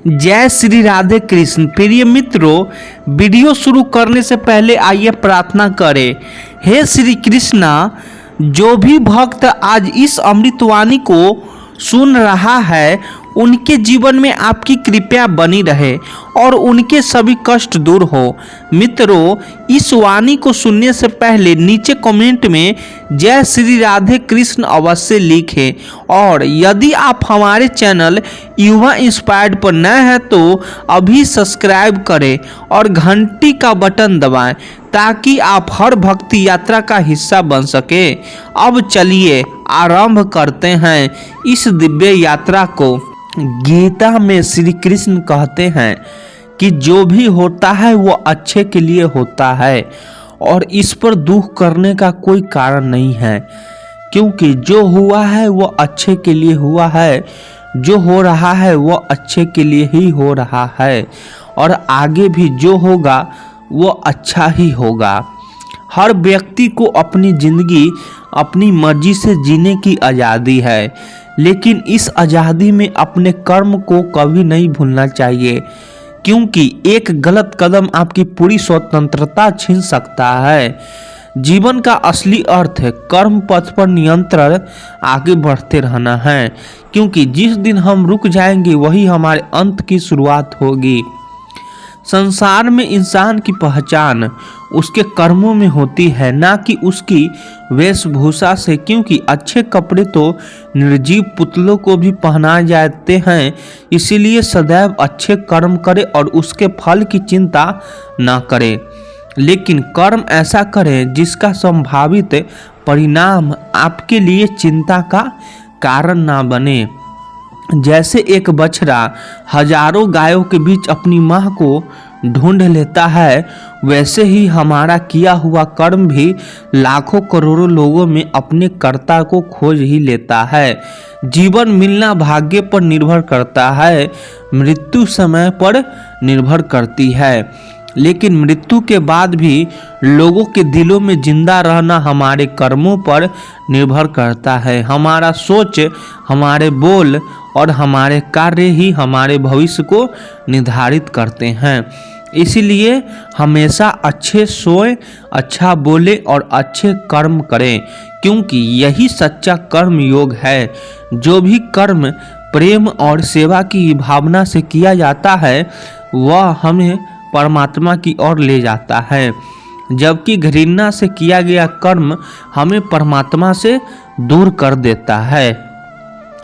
जय श्री राधे कृष्ण। प्रिय मित्रों, वीडियो शुरू करने से पहले आइए प्रार्थना करें। हे श्री कृष्णा, जो भी भक्त आज इस अमृतवाणी को सुन रहा है उनके जीवन में आपकी कृपा बनी रहे और उनके सभी कष्ट दूर हो। मित्रों, इस वाणी को सुनने से पहले नीचे कमेंट में जय श्री राधे कृष्ण अवश्य लिखें और यदि आप हमारे चैनल युवा इंस्पायर्ड पर नए हैं तो अभी सब्सक्राइब करें और घंटी का बटन दबाएं ताकि आप हर भक्ति यात्रा का हिस्सा बन सके। अब चलिए आरंभ करते हैं इस दिव्य यात्रा को। गीता में श्री कृष्ण कहते हैं कि जो भी होता है वो अच्छे के लिए होता है और इस पर दुख करने का कोई कारण नहीं है, क्योंकि जो हुआ है वो अच्छे के लिए हुआ है, जो हो रहा है वो अच्छे के लिए ही हो रहा है और आगे भी जो होगा वो अच्छा ही होगा। हर व्यक्ति को अपनी जिंदगी अपनी मर्जी से जीने की आज़ादी है, लेकिन इस आज़ादी में अपने कर्म को कभी नहीं भूलना चाहिए, क्योंकि एक गलत कदम आपकी पूरी स्वतंत्रता छीन सकता है। जीवन का असली अर्थ है कर्म पथ पर निरंतर आगे बढ़ते रहना है, क्योंकि जिस दिन हम रुक जाएंगे वही हमारे अंत की शुरुआत होगी। संसार में इंसान की पहचान उसके कर्मों में होती है, ना कि उसकी वेशभूषा से, क्योंकि अच्छे कपड़े तो निर्जीव पुतलों को भी पहनाए जाते हैं। इसीलिए सदैव अच्छे कर्म करें और उसके फल की चिंता ना करें, लेकिन कर्म ऐसा करें जिसका संभावित परिणाम आपके लिए चिंता का कारण ना बने। जैसे एक बछड़ा हजारों गायों के बीच अपनी मां को ढूंढ लेता है, वैसे ही हमारा किया हुआ कर्म भी लाखों करोड़ों लोगों में अपने कर्ता को खोज ही लेता है। जीवन मिलना भाग्य पर निर्भर करता है, मृत्यु समय पर निर्भर करती है, लेकिन मृत्यु के बाद भी लोगों के दिलों में जिंदा रहना हमारे कर्मों पर निर्भर करता है। हमारा सोच, हमारे बोल और हमारे कार्य ही हमारे भविष्य को निर्धारित करते हैं। इसीलिए हमेशा अच्छे सोएं, अच्छा बोले और अच्छे कर्म करें, क्योंकि यही सच्चा कर्म योग है। जो भी कर्म प्रेम और सेवा की भावना से किया जाता है वह हमें परमात्मा की ओर ले जाता है, जबकि घृणा से किया गया कर्म हमें परमात्मा से दूर कर देता है।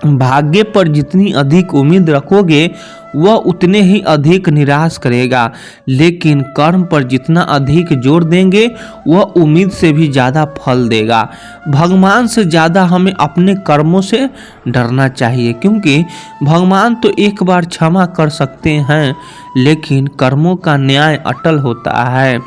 भाग्य पर जितनी अधिक उम्मीद रखोगे वह उतने ही अधिक निराश करेगा, लेकिन कर्म पर जितना अधिक जोर देंगे वह उम्मीद से भी ज़्यादा फल देगा। भगवान से ज़्यादा हमें अपने कर्मों से डरना चाहिए, क्योंकि भगवान तो एक बार क्षमा कर सकते हैं, लेकिन कर्मों का न्याय अटल होता है।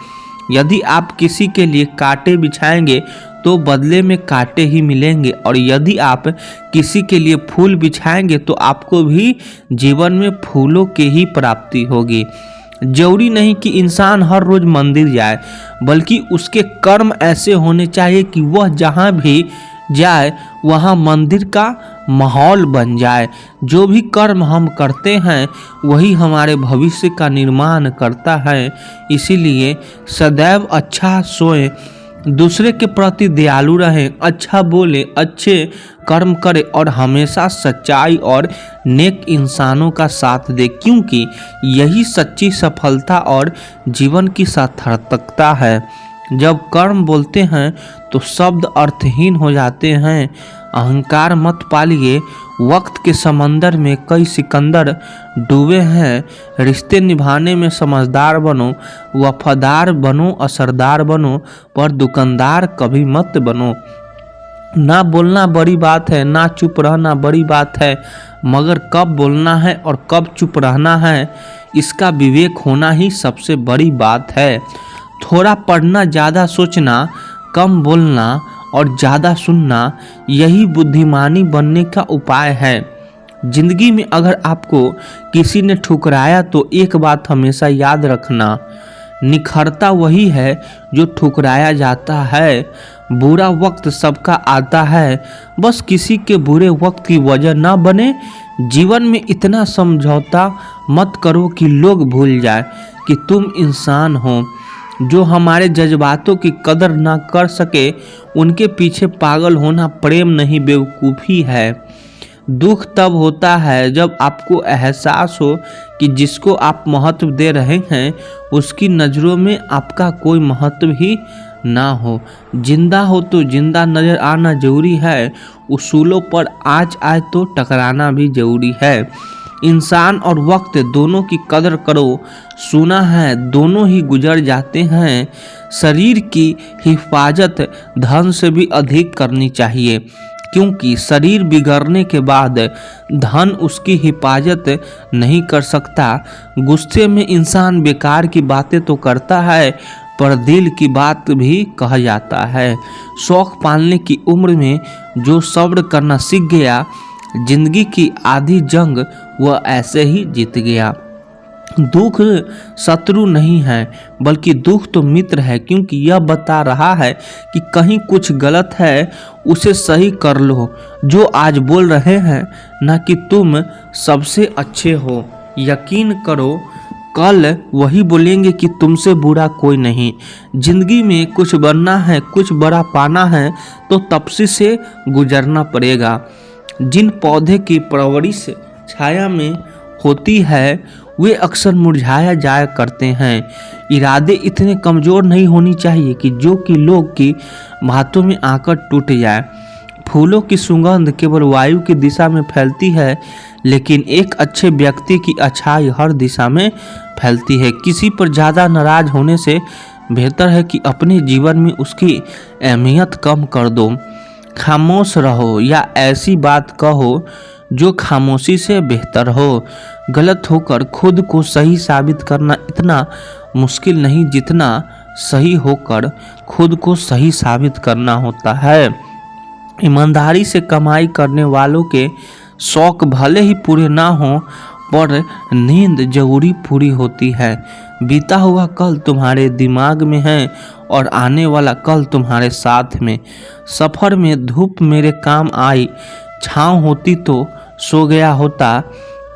यदि आप किसी के लिए कांटे बिछाएंगे तो बदले में कांटे ही मिलेंगे, और यदि आप किसी के लिए फूल बिछाएंगे तो आपको भी जीवन में फूलों की ही प्राप्ति होगी। जरूरी नहीं कि इंसान हर रोज मंदिर जाए, बल्कि उसके कर्म ऐसे होने चाहिए कि वह जहाँ भी जाए वहाँ मंदिर का माहौल बन जाए। जो भी कर्म हम करते हैं वही हमारे भविष्य का निर्माण करता है। इसीलिए सदैव अच्छा सोएं, दूसरे के प्रति दयालु रहें, अच्छा बोले, अच्छे कर्म करें और हमेशा सच्चाई और नेक इंसानों का साथ दें, क्योंकि यही सच्ची सफलता और जीवन की सार्थकता है। जब कर्म बोलते हैं तो शब्द अर्थहीन हो जाते हैं। अहंकार मत पालिए, वक्त के समंदर में कई सिकंदर डूबे हैं। रिश्ते निभाने में समझदार बनो, वफादार बनो, असरदार बनो, पर दुकानदार कभी मत बनो। ना बोलना बड़ी बात है, ना चुप रहना बड़ी बात है, मगर कब बोलना है और कब चुप रहना है इसका विवेक होना ही सबसे बड़ी बात है। थोड़ा पढ़ना, ज़्यादा सोचना, कम बोलना और ज़्यादा सुनना, यही बुद्धिमानी बनने का उपाय है। जिंदगी में अगर आपको किसी ने ठुकराया तो एक बात हमेशा याद रखना, निखरता वही है जो ठुकराया जाता है। बुरा वक्त सबका आता है, बस किसी के बुरे वक्त की वजह ना बने। जीवन में इतना समझौता मत करो कि लोग भूल जाए कि तुम इंसान हो। जो हमारे जज्बातों की कदर ना कर सके उनके पीछे पागल होना प्रेम नहीं बेवकूफ़ी है। दुख तब होता है जब आपको एहसास हो कि जिसको आप महत्व दे रहे हैं उसकी नज़रों में आपका कोई महत्व ही ना हो। जिंदा हो तो जिंदा नज़र आना जरूरी है, उसूलों पर आज आए तो टकराना भी जरूरी है। इंसान और वक्त दोनों की कदर करो, सुना है दोनों ही गुजर जाते हैं। शरीर की हिफाजत धन से भी अधिक करनी चाहिए, क्योंकि शरीर बिगड़ने के बाद धन उसकी हिफाजत नहीं कर सकता। गुस्से में इंसान बेकार की बातें तो करता है पर दिल की बात भी कहा जाता है। शौक पालने की उम्र में जो सब्र करना सीख गया, जिंदगी की आधी जंग वह ऐसे ही जीत गया। दुख शत्रु नहीं है बल्कि दुख तो मित्र है, क्योंकि यह बता रहा है कि कहीं कुछ गलत है उसे सही कर लो। जो आज बोल रहे हैं ना कि तुम सबसे अच्छे हो, यकीन करो कल वही बोलेंगे कि तुमसे बुरा कोई नहीं। जिंदगी में कुछ बनना है, कुछ बड़ा पाना है तो तपस्या से गुजरना पड़ेगा। जिन पौधे की परवरिश छाया में होती है वे अक्सर मुरझाया जाया करते हैं। इरादे इतने कमज़ोर नहीं होनी चाहिए कि जो कि लोग की बातों में आकर टूट जाए। फूलों की सुगंध केवल वायु की दिशा में फैलती है, लेकिन एक अच्छे व्यक्ति की अच्छाई हर दिशा में फैलती है। किसी पर ज़्यादा नाराज होने से बेहतर है कि अपने जीवन में उसकी अहमियत कम कर दो। खामोश रहो या ऐसी बात कहो जो खामोशी से बेहतर हो। गलत होकर खुद को सही साबित करना इतना मुश्किल नहीं जितना सही होकर खुद को सही साबित करना होता है। ईमानदारी से कमाई करने वालों के शौक भले ही पूरे ना हो पर नींद जरूरी पूरी होती है। बीता हुआ कल तुम्हारे दिमाग में है और आने वाला कल तुम्हारे साथ में। सफ़र में धूप मेरे काम आई, छाँव होती तो सो गया होता।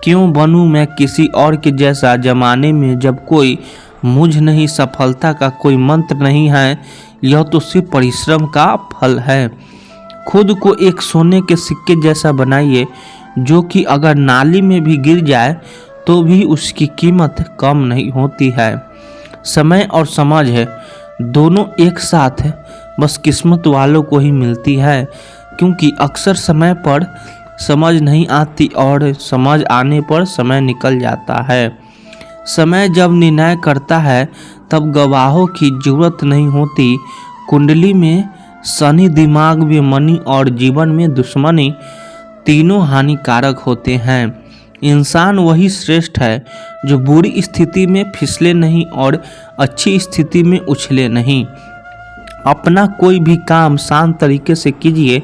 क्यों बनूं मैं किसी और के जैसा ज़माने में जब कोई मुझ नहीं, सफलता का कोई मंत्र नहीं है, यह तो सिर्फ परिश्रम का फल है। खुद को एक सोने के सिक्के जैसा बनाइए जो कि अगर नाली में भी गिर जाए तो भी उसकी कीमत कम नहीं होती है। समय और समझ है दोनों एक साथ बस किस्मत वालों को ही मिलती है, क्योंकि अक्सर समय पर समझ नहीं आती और समझ आने पर समय निकल जाता है। समय जब निर्णय करता है तब गवाहों की जरूरत नहीं होती। कुंडली में शनि, दिमाग में मनी और जीवन में दुश्मनी तीनों हानिकारक होते हैं। इंसान वही श्रेष्ठ है जो बुरी स्थिति में फिसले नहीं और अच्छी स्थिति में उछले नहीं। अपना कोई भी काम शांत तरीके से कीजिए,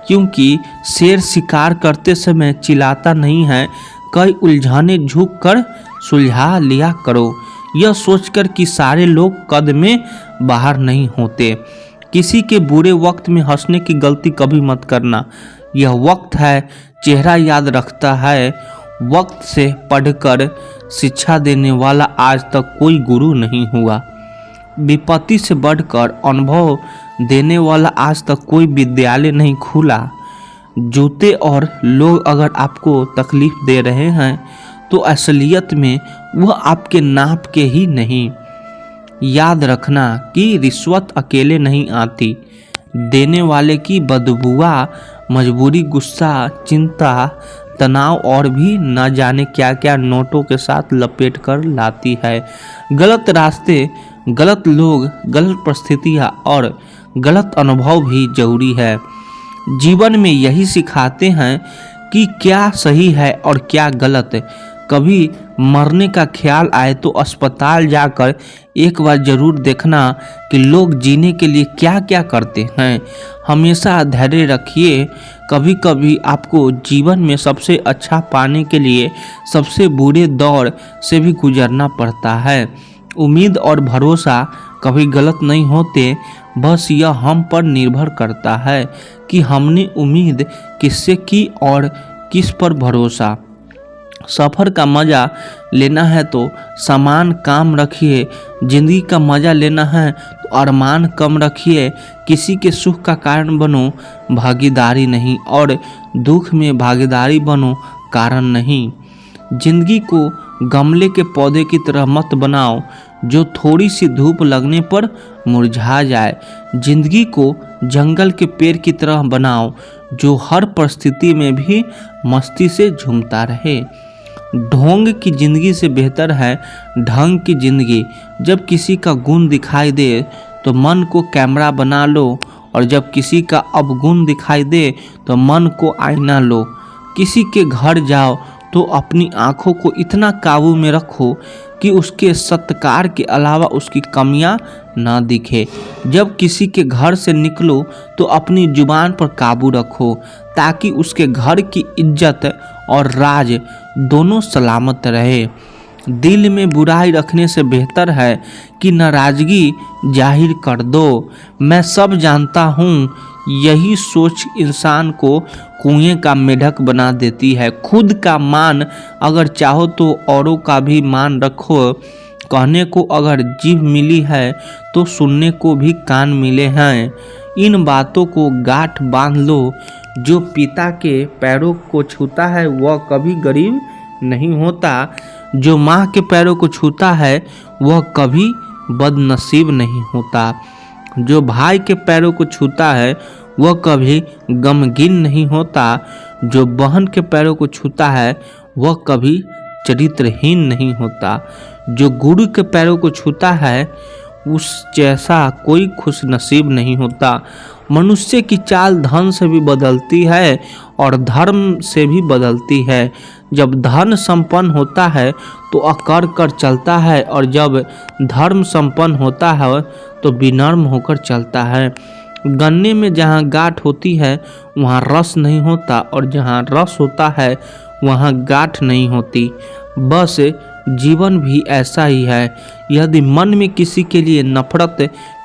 क्योंकि शेर शिकार करते समय चिल्लाता नहीं है। कई उलझाने झुक कर सुलझा लिया करो, यह सोचकर कि सारे लोग कद में बाहर नहीं होते। किसी के बुरे वक्त में हंसने की गलती कभी मत करना। यह वक्त है, चेहरा याद रखता है। वक्त से पढ़कर शिक्षा देने वाला आज तक कोई गुरु नहीं हुआ। विपत्ति से बढ़कर अनुभव देने वाला आज तक कोई विद्यालय नहीं खुला। जूते और लोग अगर आपको तकलीफ दे रहे हैं तो असलियत में वह आपके नाप के ही नहीं। याद रखना कि रिश्वत अकेले नहीं आती, देने वाले की बदबुआ, मजबूरी, गुस्सा, चिंता, तनाव और भी न जाने क्या क्या नोटों के साथ लपेट कर लाती है। गलत रास्ते, गलत लोग, गलत परिस्थितियाँ और गलत अनुभव भी जरूरी है। जीवन में यही सिखाते हैं कि क्या सही है और क्या गलत। कभी मरने का ख्याल आए तो अस्पताल जाकर एक बार जरूर देखना कि लोग जीने के लिए क्या क्या करते हैं। हमेशा धैर्य रखिए। कभी कभी आपको जीवन में सबसे अच्छा पाने के लिए सबसे बुरे दौर से भी गुजरना पड़ता है। उम्मीद और भरोसा कभी गलत नहीं होते, बस यह हम पर निर्भर करता है कि हमने उम्मीद किससे की और किस पर भरोसा। सफ़र का मज़ा लेना है तो सामान काम रखिए, ज़िंदगी का मज़ा लेना है तो अरमान कम रखिए। किसी के सुख का कारण बनो, भागीदारी नहीं, और दुख में भागीदारी बनो, कारण नहीं। ज़िंदगी को गमले के पौधे की तरह मत बनाओ जो थोड़ी सी धूप लगने पर मुरझा जाए। ज़िंदगी को जंगल के पेड़ की तरह बनाओ जो हर परिस्थिति में भी मस्ती से झूमता रहे। ढोंग की ज़िंदगी से बेहतर है ढंग की ज़िंदगी। जब किसी का गुण दिखाई दे तो मन को कैमरा बना लो, और जब किसी का अवगुण दिखाई दे तो मन को आईना लो। किसी के घर जाओ तो अपनी आँखों को इतना काबू में रखो कि उसके सत्कार के अलावा उसकी कमियां ना दिखे। जब किसी के घर से निकलो तो अपनी जुबान पर काबू रखो ताकि उसके घर की इज्जत और राज दोनों सलामत रहे। दिल में बुराई रखने से बेहतर है कि नाराज़गी जाहिर कर दो। मैं सब जानता हूँ, यही सोच इंसान को कुएं का मेढक बना देती है। खुद का मान अगर चाहो तो औरों का भी मान रखो। कहने को अगर जीभ मिली है तो सुनने को भी कान मिले हैं। इन बातों को गांठ बांध लो। जो पिता के पैरों को छूता है वह कभी गरीब नहीं होता। जो माँ के पैरों को छूता है वह कभी बदनसीब नहीं होता। जो भाई के पैरों को छूता है वह कभी गमगीन नहीं होता। जो बहन के पैरों को छूता है वह कभी चरित्रहीन नहीं होता। जो गुरु के पैरों को छूता है उस जैसा कोई खुश नसीब नहीं होता। मनुष्य की चाल धन से भी बदलती है और धर्म से भी बदलती है। जब धन संपन्न होता है तो अकड़ कर चलता है, और जब धर्म संपन्न होता है तो विनम्र होकर चलता है। गन्ने में जहाँ गांठ होती है वहाँ रस नहीं होता, और जहाँ रस होता है वहाँ गांठ नहीं होती। बस जीवन भी ऐसा ही है। यदि मन में किसी के लिए नफरत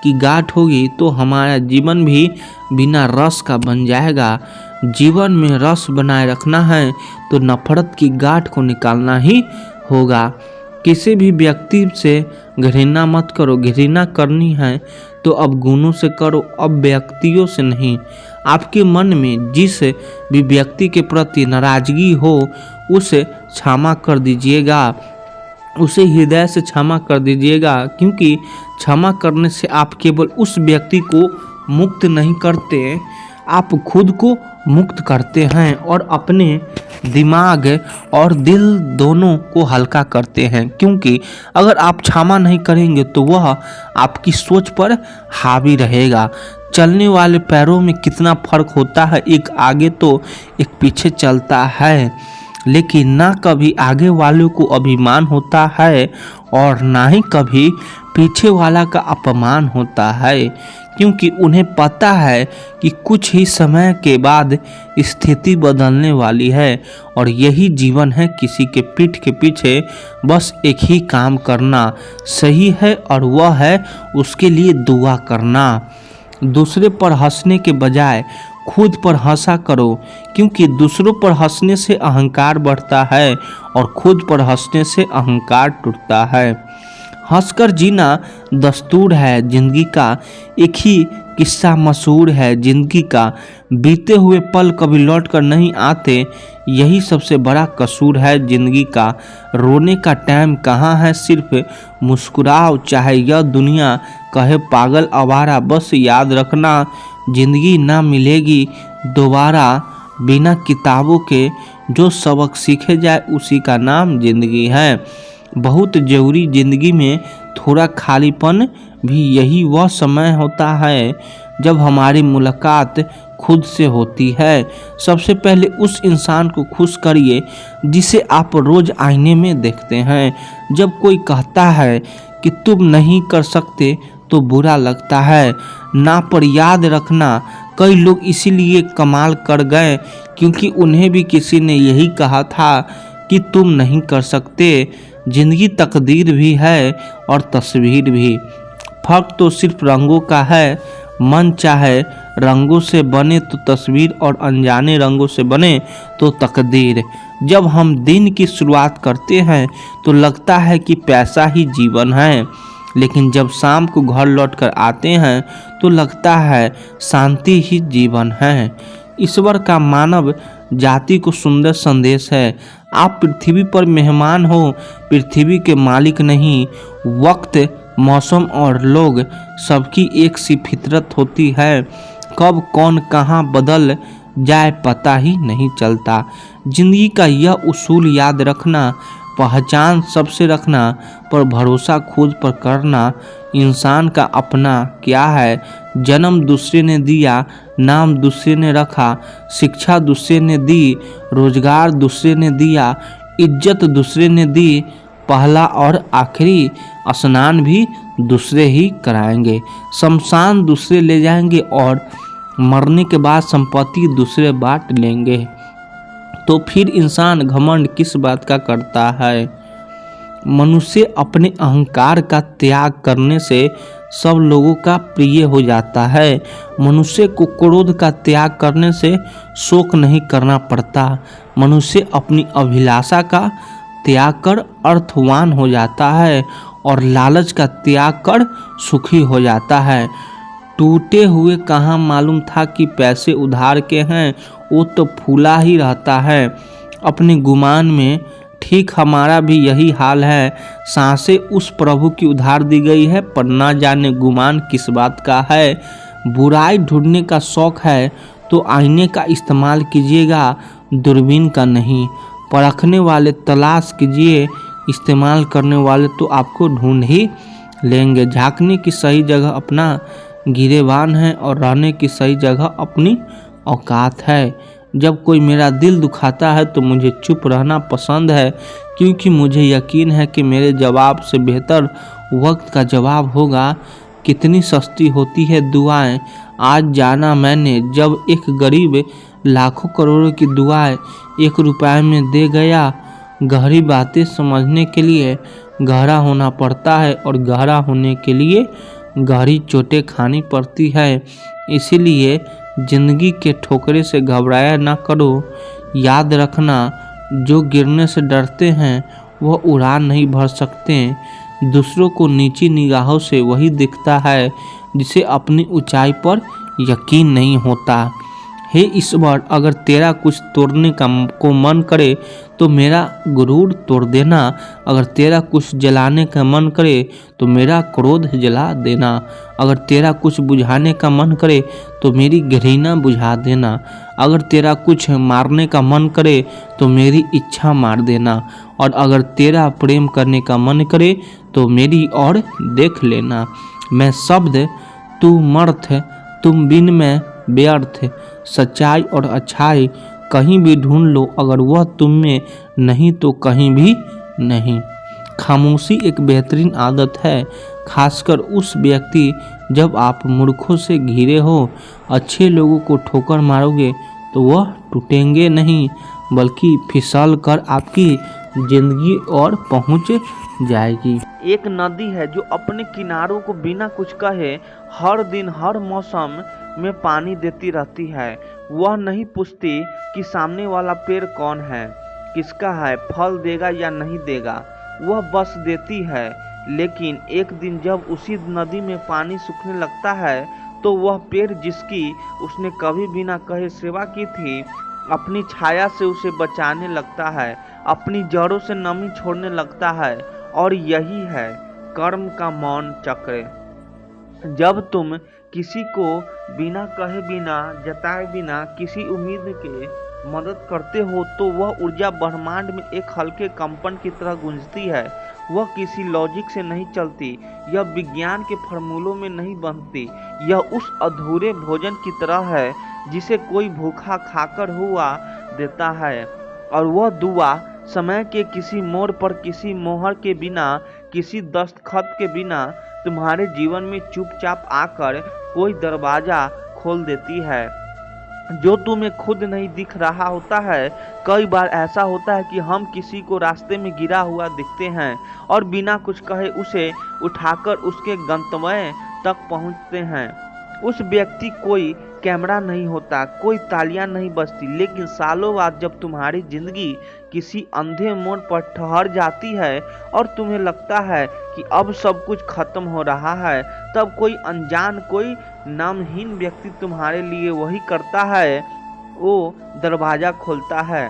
की गांठ होगी तो हमारा जीवन भी बिना रस का बन जाएगा। जीवन में रस बनाए रखना है तो नफरत की गांठ को निकालना ही होगा। किसी भी व्यक्ति से घृणा मत करो। घृणा करनी है तो अब गुणों से करो, अब व्यक्तियों से नहीं। आपके मन में जिस भी व्यक्ति के प्रति नाराजगी हो उसे क्षमा कर दीजिएगा, उसे हृदय से क्षमा कर दीजिएगा, क्योंकि क्षमा करने से आप केवल उस व्यक्ति को मुक्त नहीं करते, आप खुद को मुक्त करते हैं और अपने दिमाग और दिल दोनों को हल्का करते हैं। क्योंकि अगर आप क्षमा नहीं करेंगे तो वह आपकी सोच पर हावी रहेगा। चलने वाले पैरों में कितना फर्क होता है, एक आगे तो एक पीछे चलता है, लेकिन ना कभी आगे वालों को अभिमान होता है और ना ही कभी पीछे वाला का अपमान होता है, क्योंकि उन्हें पता है कि कुछ ही समय के बाद स्थिति बदलने वाली है और यही जीवन है। किसी के पीठ के पीछे बस एक ही काम करना सही है और वह है उसके लिए दुआ करना। दूसरे पर हंसने के बजाय खुद पर हंसा करो, क्योंकि दूसरों पर हंसने से अहंकार बढ़ता है और खुद पर हंसने से अहंकार टूटता है। हंसकर जीना दस्तूर है जिंदगी का, एक ही किस्सा मशहूर है जिंदगी का, बीते हुए पल कभी लौट कर नहीं आते, यही सबसे बड़ा कसूर है जिंदगी का। रोने का टाइम कहाँ है, सिर्फ मुस्कुराओ चाहे यह दुनिया कहे पागल आवारा। बस याद रखना जिंदगी ना मिलेगी दोबारा, बिना किताबों के जो सबक सीखे जाए उसी का नाम जिंदगी है। बहुत ज़रूरी जिंदगी में थोड़ा खालीपन भी यही वह समय होता है जब हमारी मुलाकात खुद से होती है। सबसे पहले उस इंसान को खुश करिए जिसे आप रोज़ आईने में देखते हैं। जब कोई कहता है कि तुम नहीं कर सकते तो बुरा लगता है ना, पर याद रखना कई लोग इसीलिए कमाल कर गए क्योंकि उन्हें भी किसी ने यही कहा था कि तुम नहीं कर सकते। जिंदगी तकदीर भी है और तस्वीर भी। फर्क तो सिर्फ रंगों का है। मन चाहे रंगों से बने तो तस्वीर, और अनजाने रंगों से बने तो तकदीर। जब हम दिन की शुरुआत करते हैं तो लगता है कि पैसा ही जीवन है, लेकिन जब शाम को घर लौटकर आते हैं तो लगता है शांति ही जीवन है। ईश्वर का मानव जाति को सुंदर संदेश है। आप पृथ्वी पर मेहमान हो, पृथ्वी के मालिक नहीं। वक्त, मौसम और लोग सबकी एक सी फितरत होती है। कब कौन कहाँ बदल जाए पता ही नहीं चलता। जिंदगी का यह उसूल याद रखना, पहचान सबसे रखना, पर भरोसा खुद पर करना। इंसान का अपना क्या है? जन्म दूसरे ने दिया, नाम दूसरे ने रखा, शिक्षा दूसरे ने दी, रोजगार दूसरे ने दिया, इज्जत दूसरे ने दी, पहला और आखिरी स्नान भी दूसरे ही कराएंगे, शमशान दूसरे ले जाएंगे, और मरने के बाद संपत्ति दूसरे बांट लेंगे। तो फिर इंसान घमंड किस बात का करता है? मनुष्य अपने अहंकार का त्याग करने से सब लोगों का प्रिय हो जाता है। मनुष्य को क्रोध का त्याग करने से शोक नहीं करना पड़ता। मनुष्य अपनी अभिलाषा का त्याग कर अर्थवान हो जाता है, और लालच का त्याग कर सुखी हो जाता है। टूटे हुए कहाँ मालूम था कि पैसे उधार के हैं, वो तो फूला ही रहता है अपने गुमान में। ठीक हमारा भी यही हाल है। सांसें उस प्रभु की उधार दी गई है, पर ना जाने गुमान किस बात का है। बुराई ढूंढने का शौक है तो आईने का इस्तेमाल कीजिएगा, दूरबीन का नहीं। परखने वाले तलाश कीजिए, इस्तेमाल करने वाले तो आपको ढूंढ ही लेंगे। झांकने की सही जगह अपना गिरेबान है, और रहने की सही जगह अपनी औकात है। जब कोई मेरा दिल दुखाता है तो मुझे चुप रहना पसंद है, क्योंकि मुझे यकीन है कि मेरे जवाब से बेहतर वक्त का जवाब होगा। कितनी सस्ती होती है दुआएं। आज जाना मैंने जब एक गरीब लाखों करोड़ों की दुआएं 1 रुपये में दे गया। गहरी बातें समझने के लिए गहरा होना पड़ता है, और गहरा होने के लिए गहरी चोटें खानी पड़ती है। इसीलिए जिंदगी के ठोकरे से घबराया ना करो। याद रखना, जो गिरने से डरते हैं वह उड़ान नहीं भर सकते। दूसरों को नीची निगाहों से वही दिखता है जिसे अपनी ऊंचाई पर यकीन नहीं होता। हे ईश्वर, अगर तेरा कुछ तोड़ने को मन करे तो मेरा गुरूर तोड़ देना। अगर तेरा कुछ जलाने का मन करे तो मेरा क्रोध जला देना। अगर तेरा कुछ बुझाने का मन करे तो मेरी घृणा बुझा देना। अगर तेरा कुछ मारने का मन करे तो मेरी इच्छा मार देना। और अगर तेरा प्रेम करने का मन करे तो मेरी ओर देख लेना। मैं शब्द, तू मर्थ, तुम बिन मैं व्यर्थ। सच्चाई और अच्छाई कहीं भी ढूंढ लो, अगर वह तुम में नहीं तो कहीं भी नहीं। खामोशी एक बेहतरीन आदत है, खासकर उस व्यक्ति जब आप मूर्खों से घिरे हो। अच्छे लोगों को ठोकर मारोगे तो वह टूटेंगे नहीं, बल्कि फिसल कर आपकी जिंदगी और पहुंच जाएगी। एक नदी है जो अपने किनारों को बिना कुछ कहे हर दिन हर मौसम में पानी देती रहती है। वह नहीं पूछती कि सामने वाला पेड़ कौन है, किसका है, फल देगा या नहीं देगा। वह बस देती है। लेकिन एक दिन जब उसी नदी में पानी सूखने लगता है तो वह पेड़ जिसकी उसने कभी बिना कहे सेवा की थी, अपनी छाया से उसे बचाने लगता है, अपनी जड़ों से नमी छोड़ने लगता है। और यही है कर्म का मौन चक्र। जब तुम किसी को बिना कहे, बिना जताए, बिना किसी उम्मीद के मदद करते हो तो वह ऊर्जा ब्रह्मांड में एक हल्के कंपन की तरह गूंजती है। वह किसी लॉजिक से नहीं चलती, यह विज्ञान के फॉर्मूलों में नहीं बनती। यह उस अधूरे भोजन की तरह है जिसे कोई भूखा खाकर हुआ देता है, और वह दुआ समय के किसी मोड़ पर, किसी मोहर के बिना, किसी दस्तखत के बिना तुम्हारे जीवन में चुपचाप आकर कोई दरवाजा खोल देती है जो तुम्हें खुद नहीं दिख रहा होता है। कई बार ऐसा होता है कि हम किसी को रास्ते में गिरा हुआ दिखते हैं और बिना कुछ कहे उसे उठाकर उसके गंतव्य तक पहुंचते हैं। उस व्यक्ति कोई कैमरा नहीं होता, कोई तालियां नहीं बजती, लेकिन सालों बाद जब तुम्हारी जिंदगी किसी अंधे मोड़ पर ठहर जाती है और तुम्हें लगता है कि अब सब कुछ खत्म हो रहा है, तब कोई अनजान, कोई नामहीन व्यक्ति तुम्हारे लिए वही करता है। वो दरवाजा खोलता है,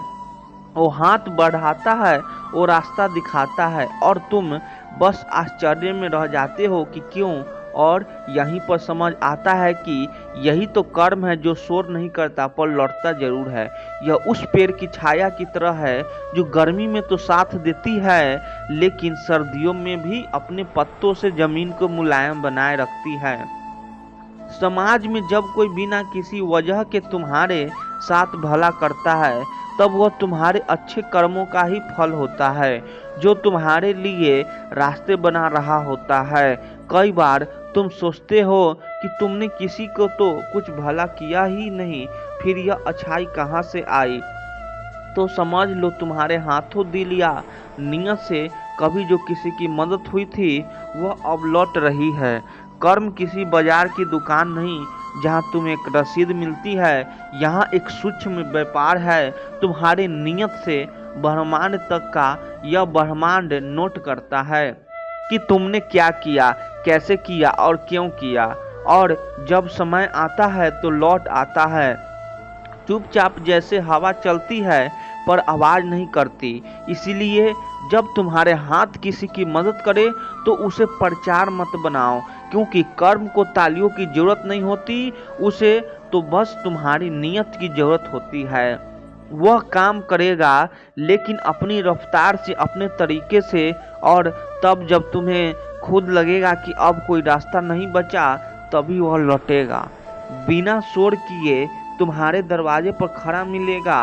वो हाथ बढ़ाता है, वो रास्ता दिखाता है और तुम बस आश्चर्य में रह जाते हो कि क्यों। और यहीं पर समझ आता है कि यही तो कर्म है जो शोर नहीं करता पर लौटता जरूर है। यह उस पेड़ की छाया की तरह है जो गर्मी में तो साथ देती है, लेकिन सर्दियों में भी अपने पत्तों से जमीन को मुलायम बनाए रखती है। समाज में जब कोई बिना किसी वजह के तुम्हारे साथ भला करता है, तब वह तुम्हारे अच्छे कर्मों का ही फल होता है, जो तुम्हारे लिए रास्ते बना रहा होता है। कई बार तुम सोचते हो कि तुमने किसी को तो कुछ भला किया ही नहीं, फिर यह अच्छाई कहाँ से आई। तो समझ लो तुम्हारे हाथों दिल या नियत से कभी जो किसी की मदद हुई थी वह अब लौट रही है। कर्म किसी बाजार की दुकान नहीं जहां तुम्हें एक रसीद मिलती है, यहाँ एक सूक्ष्म व्यापार है। तुम्हारे नियत से ब्रह्मांड तक का यह ब्रह्मांड नोट करता है कि तुमने क्या किया, कैसे किया और क्यों किया, और जब समय आता है तो लौट आता है चुपचाप, जैसे हवा चलती है पर आवाज नहीं करती। इसीलिए जब तुम्हारे हाथ किसी की मदद करे तो उसे प्रचार मत बनाओ, क्योंकि कर्म को तालियों की जरूरत नहीं होती, उसे तो बस तुम्हारी नियत की जरूरत होती है। वह काम करेगा लेकिन अपनी रफ्तार से, अपने तरीके से, और तब जब तुम्हें खुद लगेगा कि अब कोई रास्ता नहीं बचा, तभी वह लौटेगा, बिना शोर किए तुम्हारे दरवाजे पर खड़ा मिलेगा।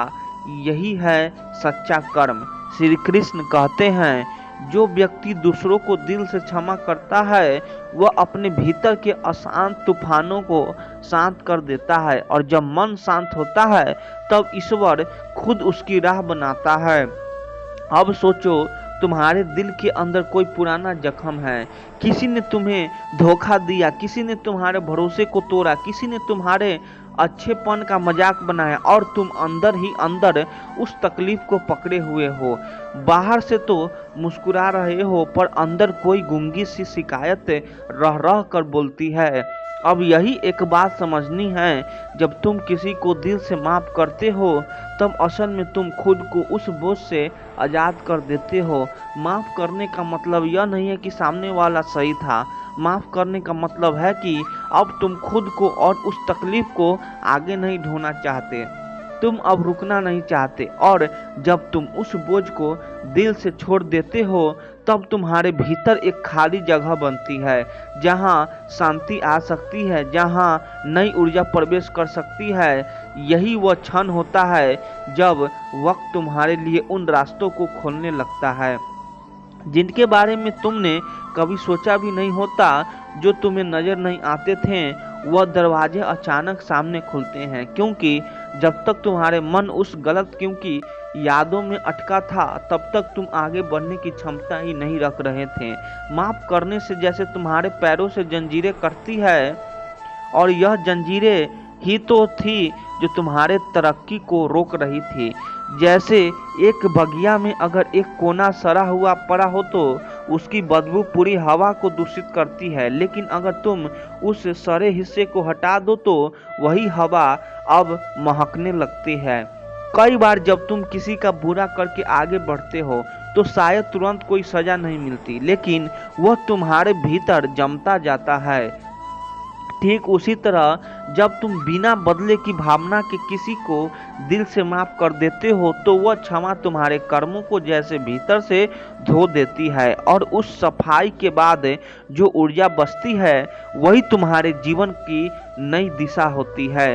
यही है सच्चा कर्म। श्री कृष्ण कहते हैं, जो व्यक्ति दूसरों को दिल से क्षमा करता है वह अपने भीतर के अशांत तूफानों को शांत कर देता है, और जब मन शांत होता है तब ईश्वर खुद उसकी राह बनाता है। अब सोचो, तुम्हारे दिल के अंदर कोई पुराना जख्म है, किसी ने तुम्हें धोखा दिया, किसी ने तुम्हारे भरोसे को तोड़ा, किसी ने तुम्हारे अच्छेपन का मजाक बनाया, और तुम अंदर ही अंदर उस तकलीफ को पकड़े हुए हो। बाहर से तो मुस्कुरा रहे हो पर अंदर कोई गूंगी सी शिकायत रह रह कर बोलती है। अब यही एक बात समझनी है, जब तुम किसी को दिल से माफ करते हो तब असल में तुम खुद को उस बोझ से आज़ाद कर देते हो। माफ करने का मतलब यह नहीं है कि सामने वाला सही था, माफ करने का मतलब है कि अब तुम खुद को और उस तकलीफ को आगे नहीं ढोना चाहते, तुम अब रुकना नहीं चाहते। और जब तुम उस बोझ को दिल से छोड़ देते हो तब तुम्हारे भीतर एक खाली जगह बनती है, जहां शांति आ सकती है, जहां नई ऊर्जा प्रवेश कर सकती है। यही वह क्षण होता है जब वक्त तुम्हारे लिए उन रास्तों को खोलने लगता है जिनके बारे में तुमने कभी सोचा भी नहीं होता, जो तुम्हें नजर नहीं आते थे। वह दरवाजे अचानक सामने खुलते हैं, क्योंकि जब तक तुम्हारे मन उस गलत क्योंकि यादों में अटका था, तब तक तुम आगे बढ़ने की क्षमता ही नहीं रख रहे थे। माफ करने से जैसे तुम्हारे पैरों से जंजीरें कटती है, और यह जंजीरें ही तो थी जो तुम्हारे तरक्की को रोक रही थी। जैसे एक बगिया में अगर एक कोना सड़ा हुआ पड़ा हो तो उसकी बदबू पूरी हवा को दूषित करती है, लेकिन अगर तुम उस सड़े हिस्से को हटा दो तो वही हवा अब महकने लगती है। कई बार जब तुम किसी का बुरा करके आगे बढ़ते हो तो शायद तुरंत कोई सजा नहीं मिलती, लेकिन वह तुम्हारे भीतर जमता जाता है। ठीक उसी तरह जब तुम बिना बदले की भावना के किसी को दिल से माफ कर देते हो तो वह क्षमा तुम्हारे कर्मों को जैसे भीतर से धो देती है, और उस सफाई के बाद जो ऊर्जा बचती है वही तुम्हारे जीवन की नई दिशा होती है।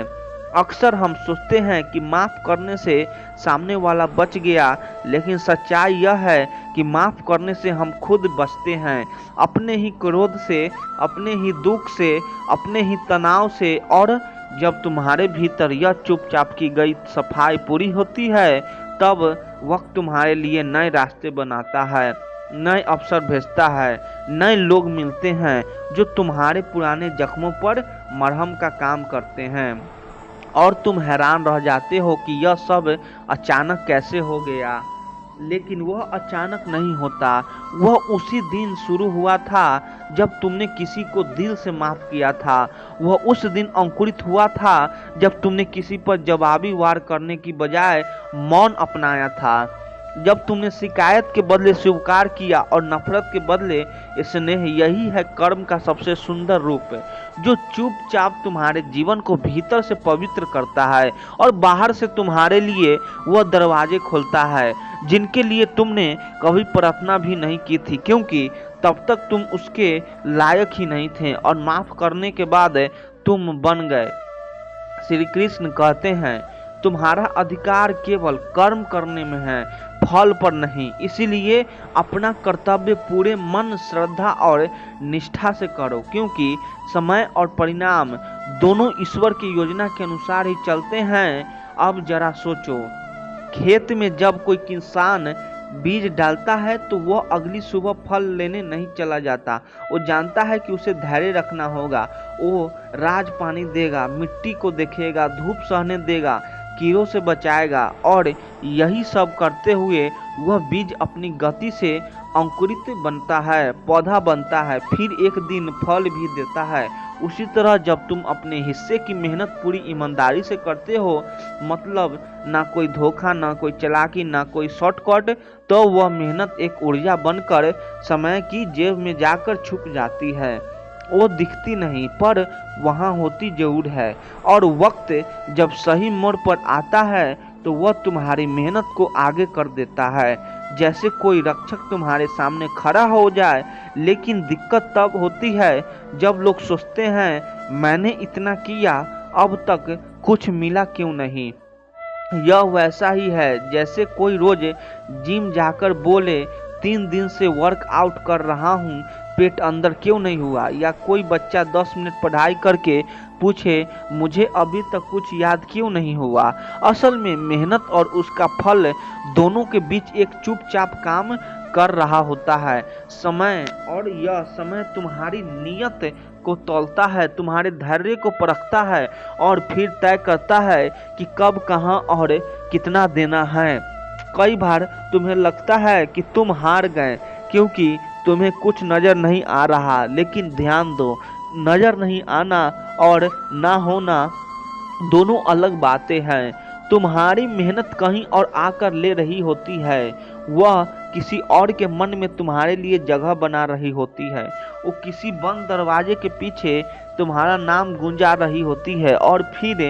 अक्सर हम सोचते हैं कि माफ करने से सामने वाला बच गया, लेकिन सच्चाई यह है कि माफ करने से हम खुद बचते हैं, अपने ही क्रोध से, अपने ही दुख से, अपने ही तनाव से। और जब तुम्हारे भीतर यह चुपचाप की गई सफाई पूरी होती है तब वक्त तुम्हारे लिए नए रास्ते बनाता है। नए अवसर भेजता है, नए लोग मिलते हैं जो तुम्हारे पुराने जख्मों पर मरहम का काम करते हैं और तुम हैरान रह जाते हो कि यह सब अचानक कैसे हो गया। लेकिन वह अचानक नहीं होता, वह उसी दिन शुरू हुआ था जब तुमने किसी को दिल से माफ किया था। वह उस दिन अंकुरित हुआ था जब तुमने किसी पर जवाबी वार करने की बजाय मौन अपनाया था, जब तुमने शिकायत के बदले स्वीकार किया और नफरत के बदले स्नेह। यही है कर्म का सबसे सुंदर रूप, जो चुपचाप तुम्हारे जीवन को भीतर से पवित्र करता है और बाहर से तुम्हारे लिए वह दरवाजे खोलता है जिनके लिए तुमने कभी प्रार्थना भी नहीं की थी, क्योंकि तब तक तुम उसके लायक ही नहीं थे और माफ करने के बाद तुम बन गए। श्री कृष्ण कहते हैं, तुम्हारा अधिकार केवल कर्म करने में है, फल पर नहीं। इसीलिए अपना कर्तव्य पूरे मन, श्रद्धा और निष्ठा से करो, क्योंकि समय और परिणाम दोनों ईश्वर की योजना के अनुसार ही चलते हैं। अब जरा सोचो, खेत में जब कोई किसान बीज डालता है तो वह अगली सुबह फल लेने नहीं चला जाता। वो जानता है कि उसे धैर्य रखना होगा। वो राज पानी देगा, मिट्टी को देखेगा, धूप सहने देगा, कीड़ों से बचाएगा और यही सब करते हुए वह बीज अपनी गति से अंकुरित बनता है, पौधा बनता है, फिर एक दिन फल भी देता है। उसी तरह जब तुम अपने हिस्से की मेहनत पूरी ईमानदारी से करते हो, मतलब ना कोई धोखा, ना कोई चालाकी, ना कोई शॉर्टकट, तो वह मेहनत एक ऊर्जा बनकर समय की जेब में जाकर छुप जाती है। वो दिखती नहीं पर वहाँ होती जरूर है, और वक्त जब सही मोड़ पर आता है तो वह तुम्हारी मेहनत को आगे कर देता है। जैसे कोई रक्षक तुम्हारे सामने खड़ा हो जाए। लेकिन दिक्कत तब होती है जब लोग सोचते हैं, मैंने इतना किया, अब तक कुछ मिला क्यों नहीं। यह वैसा ही है जैसे कोई रोज जिम जाकर बोले, 3 दिन से वर्कआउट कर रहा हूँ, पेट अंदर क्यों नहीं हुआ। या कोई बच्चा 10 मिनट पढ़ाई करके पूछे, मुझे अभी तक कुछ याद क्यों नहीं हुआ। असल में मेहनत और उसका फल दोनों के बीच एक चुपचाप काम कर रहा होता है समय। और यह समय तुम्हारी नीयत को तौलता है, तुम्हारे धैर्य को परखता है और फिर तय करता है कि कब, कहाँ और कितना देना है। कई बार तुम्हें लगता है कि तुम हार गए क्योंकि तुम्हें कुछ नजर नहीं आ रहा, लेकिन ध्यान दो, नजर नहीं आना और ना होना दोनों अलग बातें हैं। तुम्हारी मेहनत कहीं और आकर ले रही होती है, वह किसी और के मन में तुम्हारे लिए जगह बना रही होती है। वो किसी बंद दरवाजे के पीछे तुम्हारा नाम गुंजा रही होती है, और फिर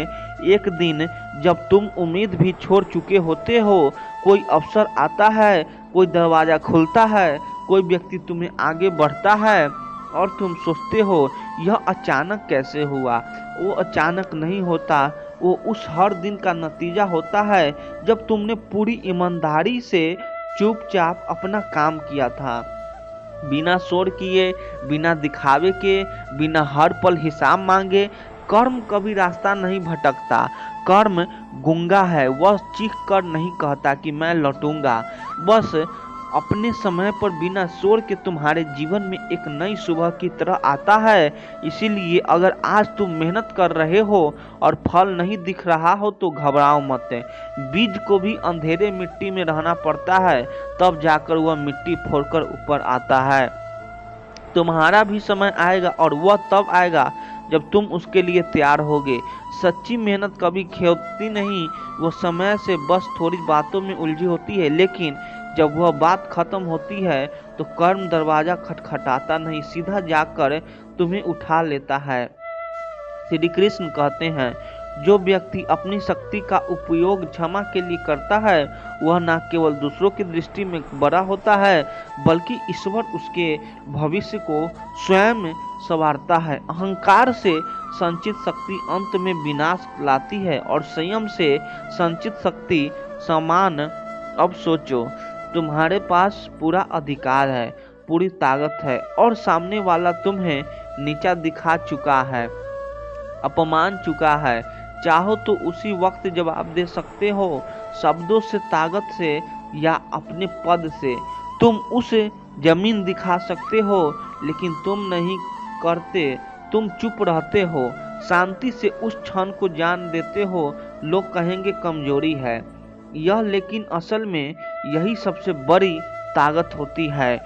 एक दिन जब तुम उम्मीद भी छोड़ चुके होते हो, कोई अवसर आता है, कोई दरवाजा खुलता है, कोई व्यक्ति तुम्हें आगे बढ़ता है और तुम सोचते हो यह अचानक कैसे हुआ। वो अचानक नहीं होता, वो उस हर दिन का नतीजा होता है जब तुमने पूरी ईमानदारी से चुपचाप अपना काम किया था, बिना शोर किए, बिना दिखावे के, बिना हर पल हिसाब मांगे। कर्म कभी रास्ता नहीं भटकता, कर्म गूंगा है, वह चीख कर नहीं कहता कि मैं लौटूंगा। बस अपने समय पर बिना शोर के तुम्हारे जीवन में एक नई सुबह की तरह आता है। इसीलिए अगर आज तुम मेहनत कर रहे हो और फल नहीं दिख रहा हो तो घबराओ मत। बीज को भी अंधेरे मिट्टी में रहना पड़ता है, तब जाकर वह मिट्टी फोड़कर ऊपर आता है। तुम्हारा भी समय आएगा और वह तब आएगा जब तुम उसके लिए तैयार होगे। सच्ची मेहनत कभी खेलती नहीं, वो समय से बस थोड़ी बातों में उलझी होती है, लेकिन जब वह बात खत्म होती है तो कर्म दरवाजा खटखटाता नहीं, सीधा जाकर तुम्हें उठा लेता है। श्री कृष्ण कहते हैं, जो व्यक्ति अपनी शक्ति का उपयोग क्षमा के लिए करता है, वह न केवल दूसरों की दृष्टि में बड़ा होता है, बल्कि ईश्वर उसके भविष्य को स्वयं संवारता है। अहंकार से संचित शक्ति अंत में विनाश लाती है और संयम से संचित शक्ति समान। अब सोचो, तुम्हारे पास पूरा अधिकार है, पूरी ताकत है, और सामने वाला तुम्हें नीचा दिखा चुका है, अपमान चुका है। चाहो तो उसी वक्त जवाब दे सकते हो, शब्दों से, ताकत से या अपने पद से। तुम उस जमीन दिखा सकते हो, लेकिन तुम नहीं करते, तुम चुप रहते हो, शांति से उस क्षण को जान देते हो, लोग कहेंगे कमजोरी है यह, लेकिन असल में यही सबसे बड़ी ताकत होती है।